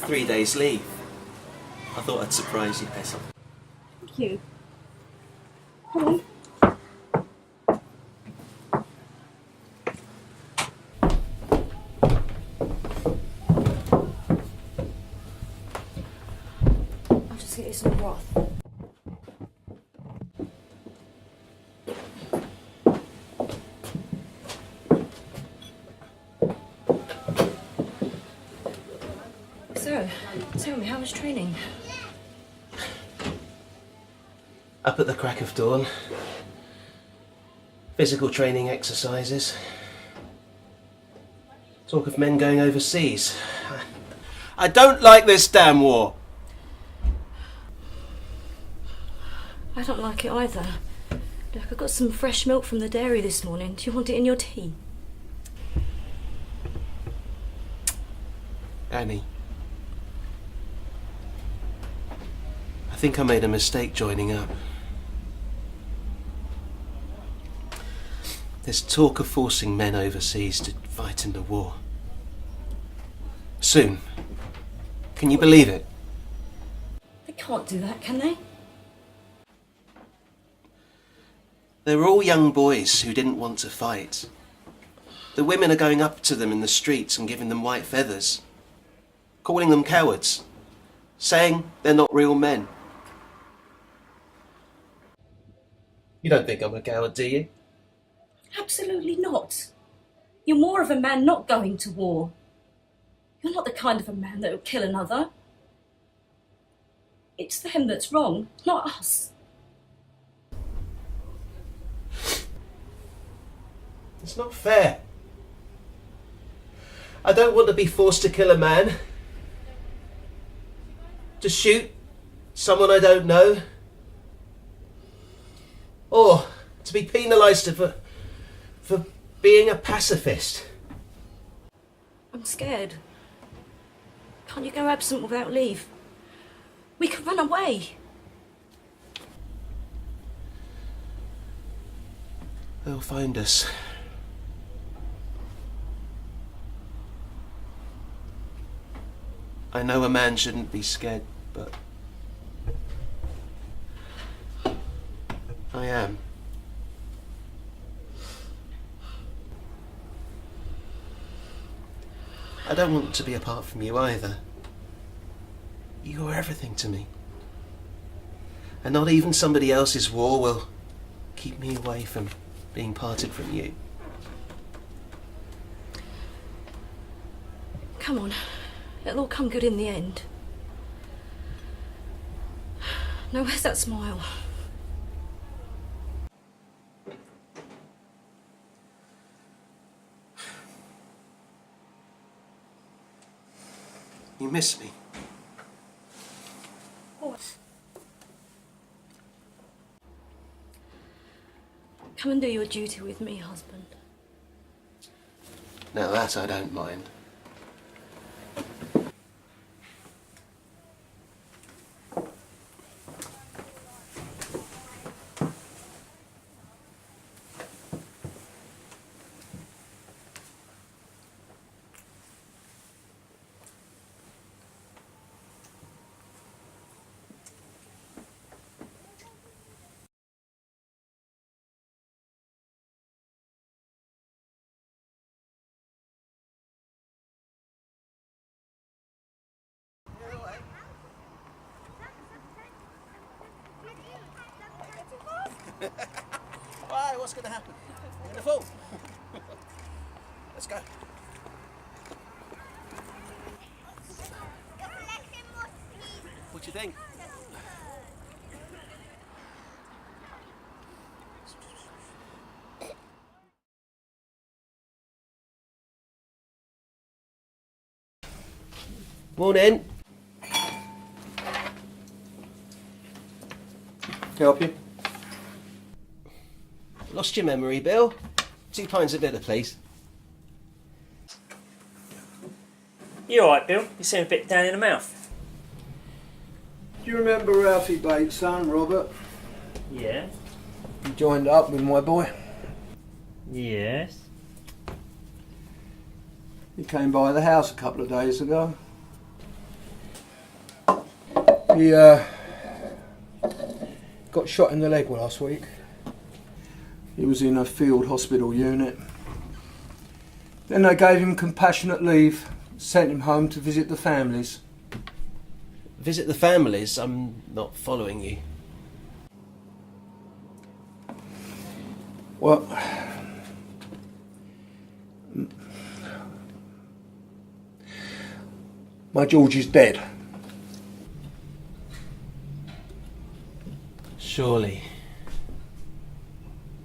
3 days leave. I thought I'd surprise you, Pessel. Thank you. Come on. I'll just get you some broth. So, tell me, how was training? Up at the crack of dawn. Physical training exercises. Talk of men going overseas. I don't like this damn war. I don't like it either. Look, I got some fresh milk from the dairy this morning. Do you want it in your tea? Annie. I think I made a mistake joining up. There's talk of forcing men overseas to fight in the war. Soon. Can you believe it? They can't do that, can they? They were all young boys who didn't want to fight. The women are going up to them in the streets and giving them white feathers, calling them cowards, saying they're not real men. You don't think I'm a coward, do you? Absolutely not. You're more of a man not going to war. You're not the kind of a man that would kill another. It's them that's wrong, not us. It's not fair. I don't want to be forced to kill a man. To shoot someone I don't know. Or to be penalised for being a pacifist. I'm scared. Can't you go absent without leave? We could run away. They'll find us. I know a man shouldn't be scared, but I am. I don't want to be apart from you either. You are everything to me. And not even somebody else's war will keep me away from being parted from you. Come on. It'll all come good in the end. Now, where's that smile? You miss me. What? Come and do your duty with me, husband. Now that I don't mind. Why? What's going to happen? You're going to fall. Let's go. What do you think? Morning. Help you? Lost your memory, Bill. 2 pints of bitter, please. You alright, Bill? You seem a bit down in the mouth. Do you remember Ralphie Bates' son, Robert? Yeah. He joined up with my boy. Yes. He came by the house a couple of days ago. He got shot in the leg last week. He was in a field hospital unit. Then they gave him compassionate leave, sent him home to visit the families. Visit the families? I'm not following you. Well, my George is dead. Surely,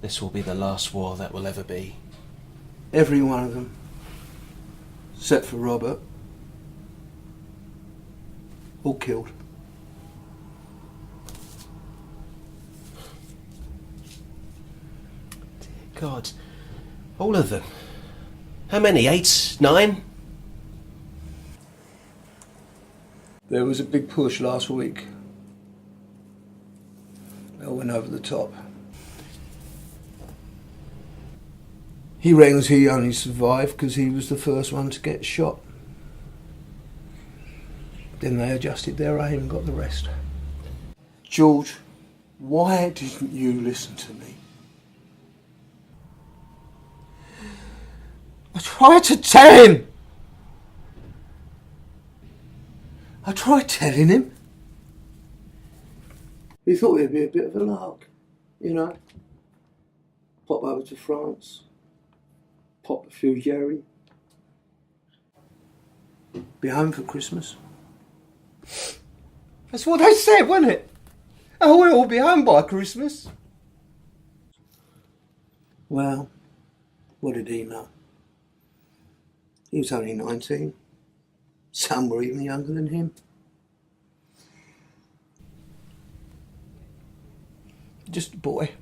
this will be the last war that will ever be. Every one of them, except for Robert, all killed. God, all of them. How many? 8, 9? There was a big push last week. They all went over the top. He reckons he only survived because he was the first one to get shot. Then they adjusted their aim and got the rest. George, why didn't you listen to me? I tried to tell him. I tried telling him. He thought it'd be a bit of a lark, you know. Pop over to France, pop a few Jerry, be home for Christmas. That's what they said, wasn't it? Oh, we'll all be home by Christmas. Well, what did he know? He was only 19. Some were even younger than him. Just a boy.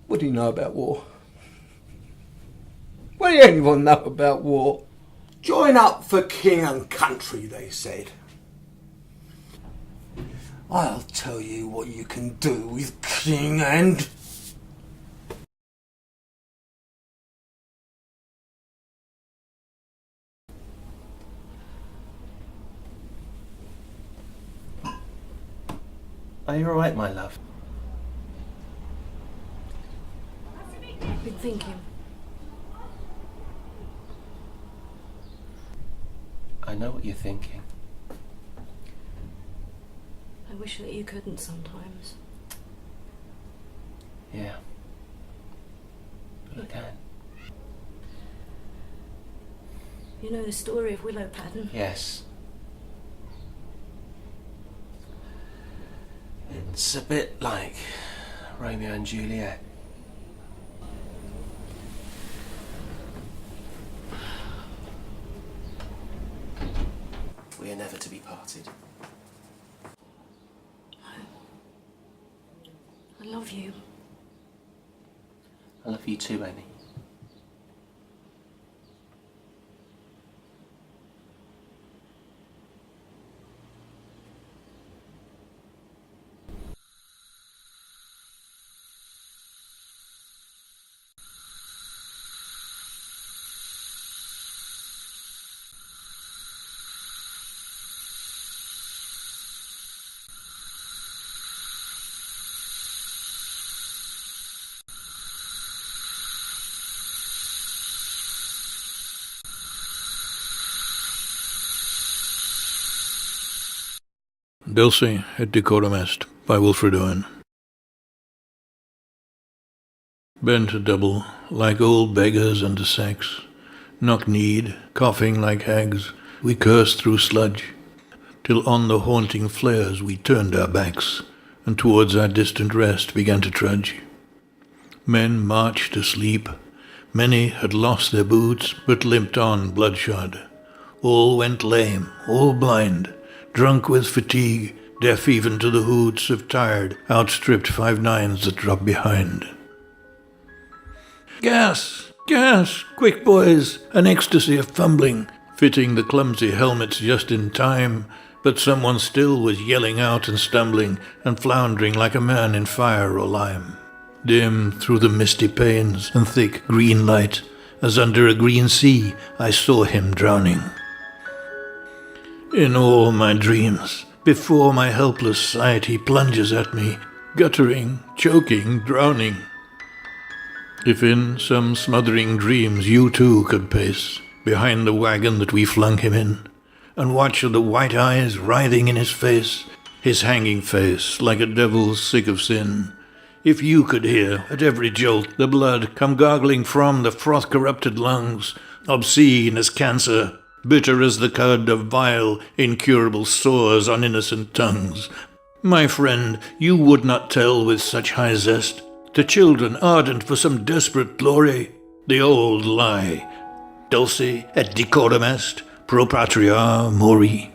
What do you know about war? What do anyone know about war? Join up for king and country, they said. I'll tell you what you can do with king and... Are you alright, my love? I've been thinking. I know what you're thinking. I wish that you couldn't sometimes. Yeah. But I can. You know the story of Willow Pattern? Yes. It's a bit like Romeo and Juliet. We are never to be parted. I love you. I love you too, Annie. Dulce et Decorum Est by Wilfred Owen. Bent a double, like old beggars unto sex, knock-kneed, coughing like hags, we cursed through sludge, till on the haunting flares we turned our backs, and towards our distant rest began to trudge. Men marched asleep, many had lost their boots, but limped on bloodshot. All went lame, all blind, drunk with fatigue, deaf even to the hoots of tired, outstripped 5-9s that dropped behind. Gas! Gas! Quick, boys! An ecstasy of fumbling, fitting the clumsy helmets just in time, but someone still was yelling out and stumbling, and floundering like a man in fire or lime. Dim through the misty panes and thick green light, as under a green sea I saw him drowning. In all my dreams, before my helpless sight, he plunges at me, guttering, choking, drowning. If in some smothering dreams you too could pace behind the wagon that we flung him in, and watch the white eyes writhing in his hanging face like a devil sick of sin, if you could hear at every jolt the blood come gargling from the froth-corrupted lungs, obscene as cancer, bitter as the cud of vile, incurable sores on innocent tongues, my friend, you would not tell with such high zest to children ardent for some desperate glory the old lie, dulce et decorum est pro patria mori.